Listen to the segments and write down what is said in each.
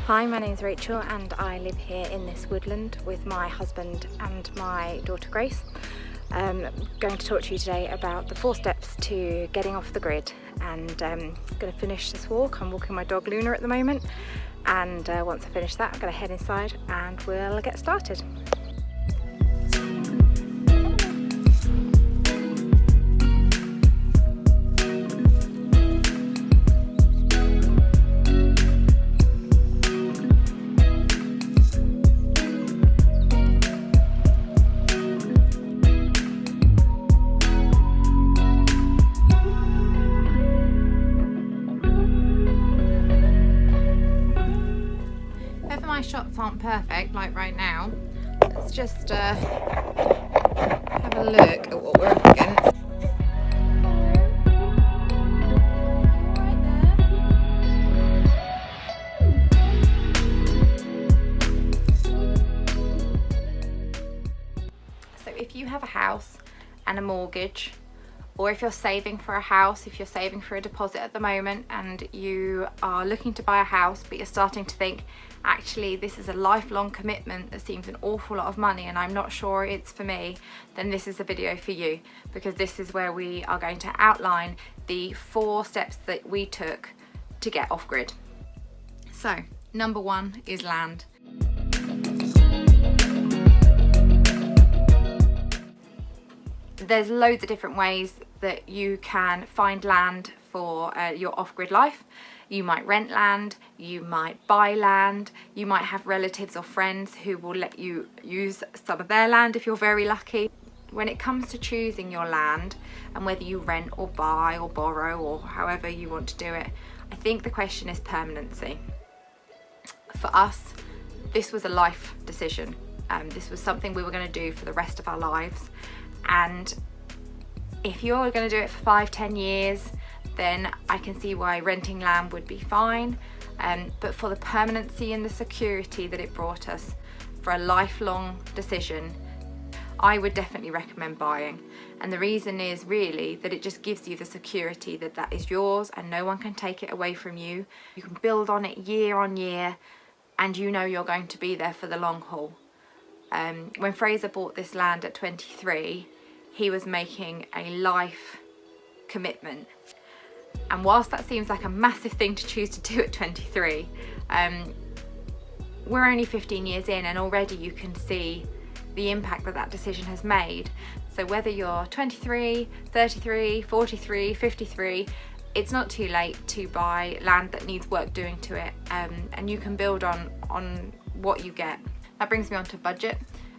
Hi, my name is Rachel and I live here in this woodland with my husband and my daughter Grace. I'm going to talk to you today about the 4 steps to getting off the grid, and I'm going to finish this walk. I'm walking my dog Luna at the moment, and once I finish that I'm going to head inside and we'll get started. My shots aren't perfect like right now. Let's just have a look at what we're up against. So if you have a house and a mortgage, or if you're saving for a house, if you're saving for a deposit at the moment and you are looking to buy a house but you're starting to think, actually this is a lifelong commitment that seems an awful lot of money and I'm not sure it's for me, then this is a video for you, because this is where we are going to outline the 4 steps that we took to get off grid. So number 1 is land. There's loads of different ways that you can find land for your off-grid life. You might rent land, you might buy land, you might have relatives or friends who will let you use some of their land if you're very lucky. When it comes to choosing your land and whether you rent or buy or borrow or however you want to do it, I think the question is permanency. For us, this was a life decision. This was something we were going to do for the rest of our lives. And if you're going to do it for 5-10 years, then I can see why renting land would be fine. But for the permanency and the security that it brought us for a lifelong decision, I would definitely recommend buying. And the reason is really that it just gives you the security that that is yours and no one can take it away from you. You can build on it year on year and you know you're going to be there for the long haul. When Fraser bought this land at 23, he was making a life commitment. And whilst that seems like a massive thing to choose to do at 23, we're only 15 years in and already you can see the impact that that decision has made. So whether you're 23, 33, 43, 53, it's not too late to buy land that needs work doing to it, and you can build on what you get. That brings me on to budget.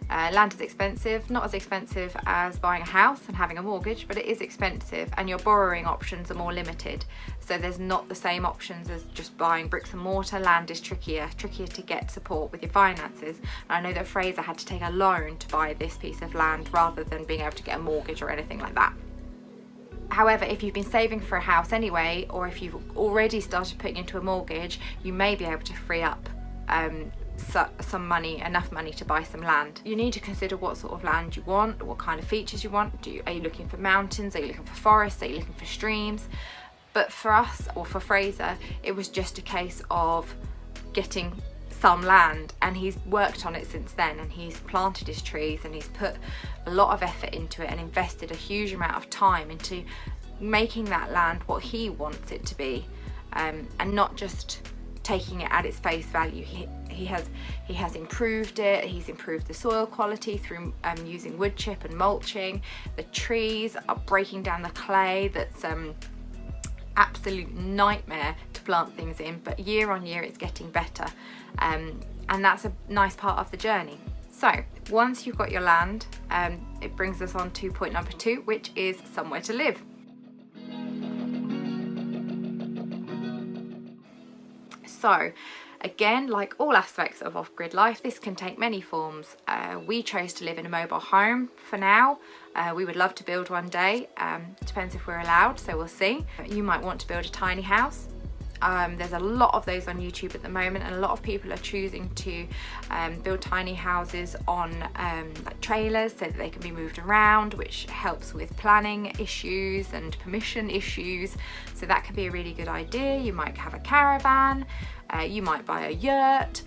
Land is expensive, not as expensive as buying a house and having a mortgage, but it is expensive and your borrowing options are more limited. So there's not the same options as just buying bricks and mortar. Land is trickier to get support with your finances. And I know that Fraser had to take a loan to buy this piece of land rather than being able to get a mortgage or anything like that. However, if you've been saving for a house anyway, or if you've already started putting into a mortgage, you may be able to free up some money, enough money to buy some land. You need to consider what sort of land you want, what kind of features you want. Are you looking for mountains? Are you looking for forests? Are you looking for streams? But for us, or for Fraser, it was just a case of getting some land, and he's worked on it since then, and he's planted his trees and he's put a lot of effort into it and invested a huge amount of time into making that land what he wants it to be, and not just taking it at its face value. He has improved it. He's improved the soil quality through using wood chip and mulching. The trees are breaking down the clay. That's absolute nightmare to plant things in, but year on year it's getting better, and that's a nice part of the journey. So once you've got your land, it brings us on to point number 2, which is somewhere to live. So again, like all aspects of off-grid life, this can take many forms. We chose to live in a mobile home for now. We would love to build one day. Depends if we're allowed, so we'll see. You might want to build a tiny house. There's a lot of those on YouTube at the moment, and a lot of people are choosing to build tiny houses on like trailers so that they can be moved around, which helps with planning issues and permission issues. So that could be a really good idea. You might have a caravan, you might buy a yurt.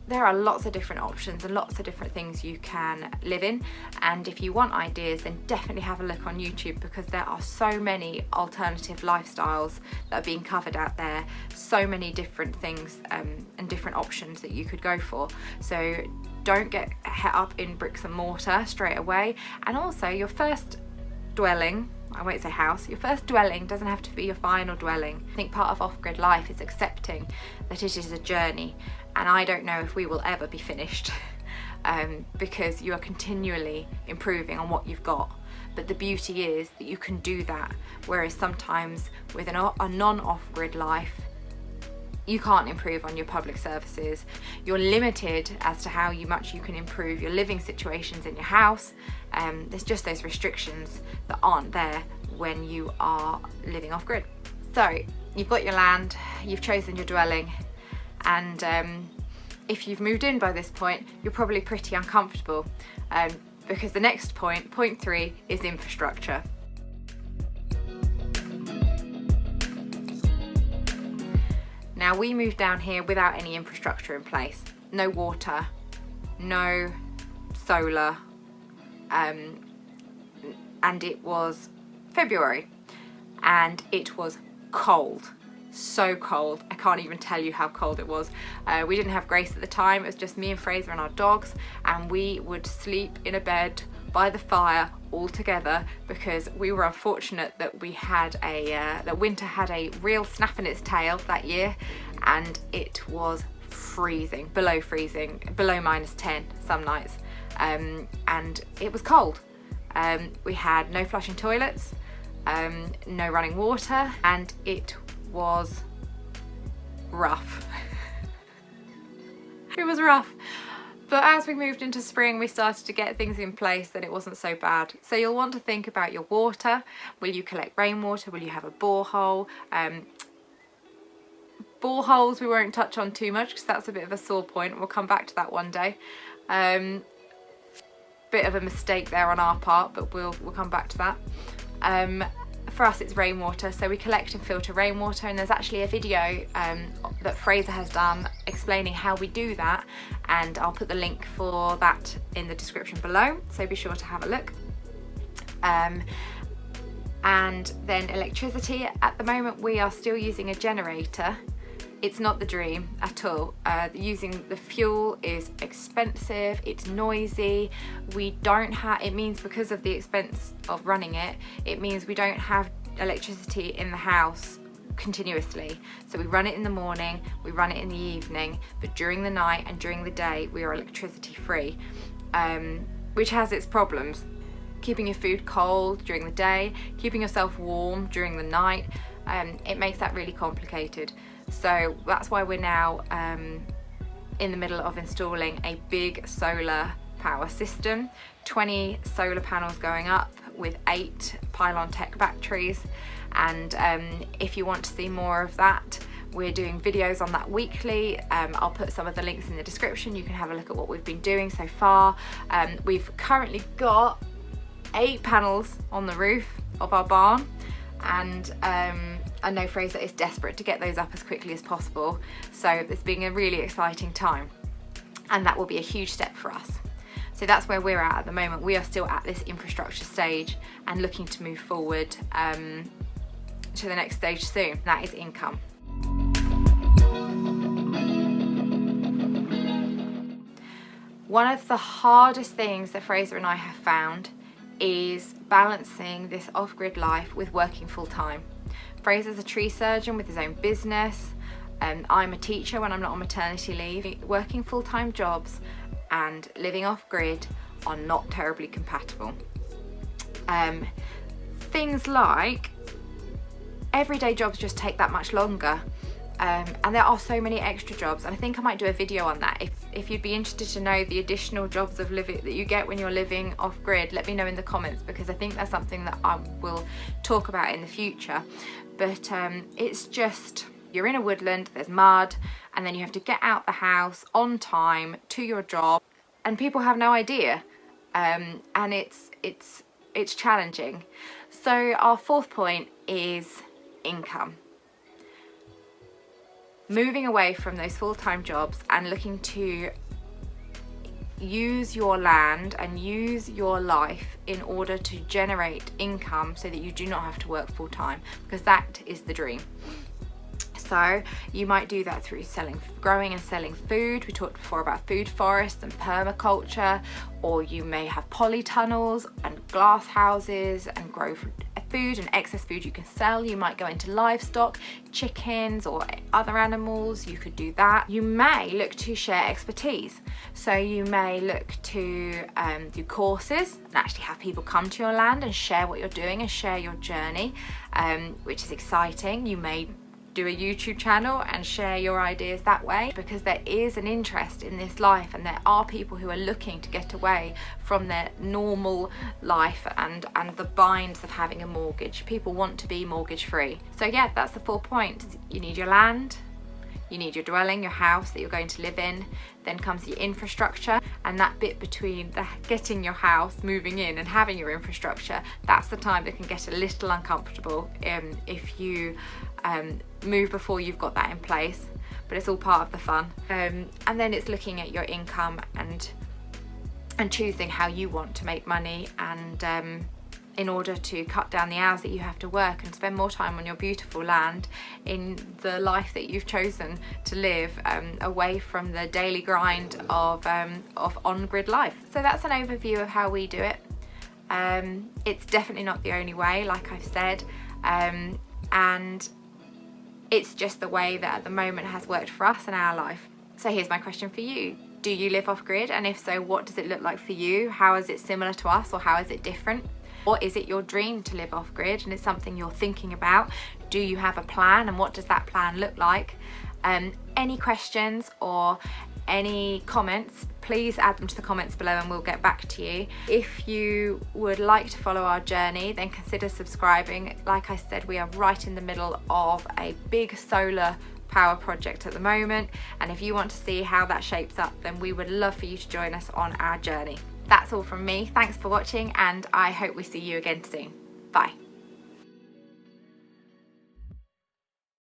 There are lots of different options and lots of different things you can live in, and if you want ideas, then definitely have a look on YouTube, because there are so many alternative lifestyles that are being covered out there, so many different things and different options that you could go for. So don't get het up in bricks and mortar straight away. And also, your first dwelling, I won't say house, your first dwelling doesn't have to be your final dwelling. I think part of off-grid life is accepting that it is a journey, and I don't know if we will ever be finished because you are continually improving on what you've got. But the beauty is that you can do that, whereas sometimes with a non-off-grid life, you can't improve on your public services. You're limited as to how much you can improve your living situations in your house. There's just those restrictions that aren't there when you are living off-grid. So you've got your land, you've chosen your dwelling, and if you've moved in by this point, you're probably pretty uncomfortable because the next point, point 3, is infrastructure. Now, we moved down here without any infrastructure in place. No water, no solar, and it was February, and it was cold. So cold, I can't even tell you how cold it was. We didn't have Grace at the time, it was just me and Fraser and our dogs, and we would sleep in a bed by the fire all together because we were unfortunate that we had that winter had a real snap in its tail that year, and it was freezing, below -10 some nights, and it was cold. We had no flushing toilets, no running water, and it was rough. It was rough. But as we moved into spring, we started to get things in place and it wasn't so bad. So you'll want to think about your water. Will you collect rainwater? Will you have a borehole? Boreholes we won't touch on too much because that's a bit of a sore point. We'll come back to that one day. Bit of a mistake there on our part, but we'll come back to that. For us, it's rainwater, so we collect and filter rainwater, and there's actually a video that Fraser has done explaining how we do that, and I'll put the link for that in the description below, so be sure to have a look. And then electricity, at the moment we are still using a generator. It's not the dream at all. Using the fuel is expensive, it's noisy, it means because of the expense of running it, it means we don't have electricity in the house continuously. So we run it in the morning, we run it in the evening, but during the night and during the day we are electricity free, which has its problems. Keeping your food cold during the day, keeping yourself warm during the night, it makes that really complicated. So that's why we're now in the middle of installing a big solar power system, 20 solar panels going up with 8 Pylon Tech batteries. And if you want to see more of that, we're doing videos on that weekly. I'll put some of the links in the description. You can have a look at what we've been doing so far. We've currently got 8 panels on the roof of our barn, and I know Fraser is desperate to get those up as quickly as possible, so it's been a really exciting time, and that will be a huge step for us. So that's where we're at the moment. We are still at this infrastructure stage and looking to move forward to the next stage soon. That is income. One of the hardest things that Fraser and I have found is balancing this off-grid life with working full-time. Fraser's a tree surgeon with his own business, and I'm a teacher when I'm not on maternity leave. Working full-time jobs and living off-grid are not terribly compatible. Things like everyday jobs just take that much longer, and there are so many extra jobs, and I think I might do a video on that if you'd be interested to know the additional jobs of living that you get when you're living off grid, let me know in the comments, because I think that's something that I will talk about in the future. But it's just, you're in a woodland, there's mud, and then you have to get out the house on time to your job, and people have no idea, and it's challenging. So our fourth point is income. Moving away from those full-time jobs and looking to use your land and use your life in order to generate income so that you do not have to work full-time, because that is the dream. So you might do that through growing and selling food. We talked before about food forests and permaculture, or you may have polytunnels and glass houses and grow food, and excess food you can sell. You might go into livestock, chickens or other animals, you could do that. You may look to share expertise. So you may look to do courses and actually have people come to your land and share what you're doing and share your journey, which is exciting. You may do a YouTube channel and share your ideas that way, because there is an interest in this life, and there are people who are looking to get away from their normal life and the binds of having a mortgage. People want to be mortgage free. So yeah, that's the 4 points. You need your land, you need your dwelling, your house that you're going to live in, then comes your infrastructure, and that bit between getting your house, moving in and having your infrastructure, that's the time that can get a little uncomfortable if you move before you've got that in place, but it's all part of the fun. And then it's looking at your income and choosing how you want to make money, and in order to cut down the hours that you have to work and spend more time on your beautiful land in the life that you've chosen to live, away from the daily grind of on-grid life. So that's an overview of how we do it. It's definitely not the only way, like I've said, and it's just the way that at the moment has worked for us in our life. So here's my question for you. Do you live off-grid? And if so, what does it look like for you? How is it similar to us, or how is it different? Or is it your dream to live off-grid and it's something you're thinking about? Do you have a plan, and what does that plan look like? Any questions or any comments, please add them to the comments below and we'll get back to you. If you would like to follow our journey, then consider subscribing. Like I said, we are right in the middle of a big solar power project at the moment, and if you want to see how that shapes up, then we would love for you to join us on our journey. That's all from me. Thanks for watching, and I hope we see you again soon. Bye.